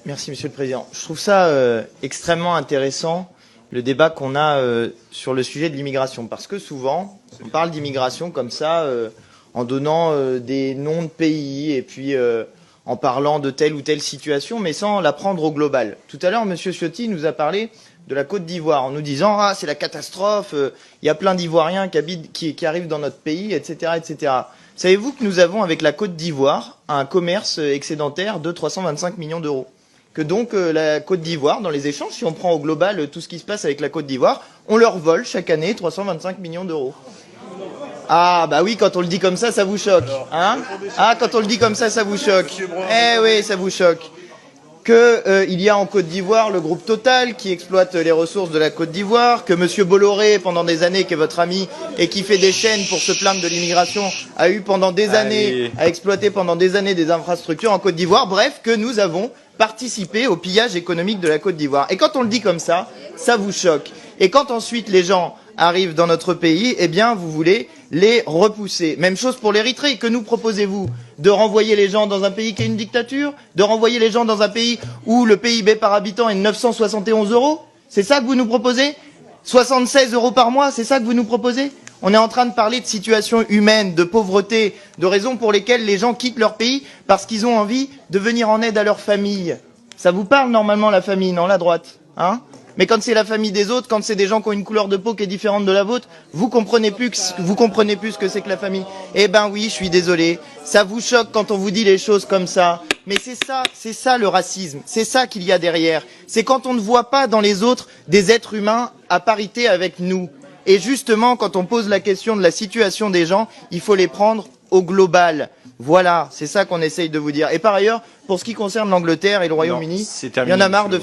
Merci Monsieur le Président. Je trouve ça extrêmement intéressant, le débat qu'on a sur le sujet de l'immigration. Parce que souvent, on parle d'immigration comme ça, en donnant des noms de pays et puis en parlant de telle ou telle situation, mais sans la prendre au global. Tout à l'heure, Monsieur Ciotti nous a parlé de la Côte d'Ivoire en nous disant « Ah, c'est la catastrophe, il y a plein d'Ivoiriens qui arrivent dans notre pays, etc. etc. » Savez-vous que nous avons avec la Côte d'Ivoire un commerce excédentaire de 325 millions d'euros? Que donc la Côte d'Ivoire, dans les échanges, si on prend au global tout ce qui se passe avec la Côte d'Ivoire, on leur vole chaque année 325 millions d'euros. Ah bah oui, quand on le dit comme ça vous choque. Hein? Ah, quand on le dit comme ça vous choque. Eh oui, ça vous choque. Il y a en Côte d'Ivoire le groupe Total qui exploite les ressources de la Côte d'Ivoire, que Monsieur Bolloré, pendant des années, qui est votre ami et qui fait des chaînes pour se plaindre de l'immigration, a eu pendant des années, a exploité pendant des années des infrastructures en Côte d'Ivoire. Bref, que nous avons participé au pillage économique de la Côte d'Ivoire. Et quand on le dit comme ça vous choque. Et quand ensuite les gens arrivent dans notre pays, eh bien vous voulez les repousser. Même chose pour l'Érythrée. Que nous proposez-vous? De renvoyer les gens dans un pays qui est une dictature? De renvoyer les gens dans un pays où le PIB par habitant est de 971 euros? C'est ça que vous nous proposez? 76 euros par mois, c'est ça que vous nous proposez? On est en train de parler de situation humaine, de pauvreté, de raisons pour lesquelles les gens quittent leur pays parce qu'ils ont envie de venir en aide à leur famille. Ça vous parle normalement la famille, non, la droite, hein? Mais quand c'est la famille des autres, quand c'est des gens qui ont une couleur de peau qui est différente de la vôtre, vous comprenez plus ce que c'est que la famille. Eh ben oui, je suis désolé. Ça vous choque quand on vous dit les choses comme ça. Mais c'est ça le racisme. C'est ça qu'il y a derrière. C'est quand on ne voit pas dans les autres des êtres humains à parité avec nous. Et justement, quand on pose la question de la situation des gens, il faut les prendre au global. Voilà, c'est ça qu'on essaye de vous dire. Et par ailleurs, pour ce qui concerne l'Angleterre et le Royaume-Uni, il y en a marre de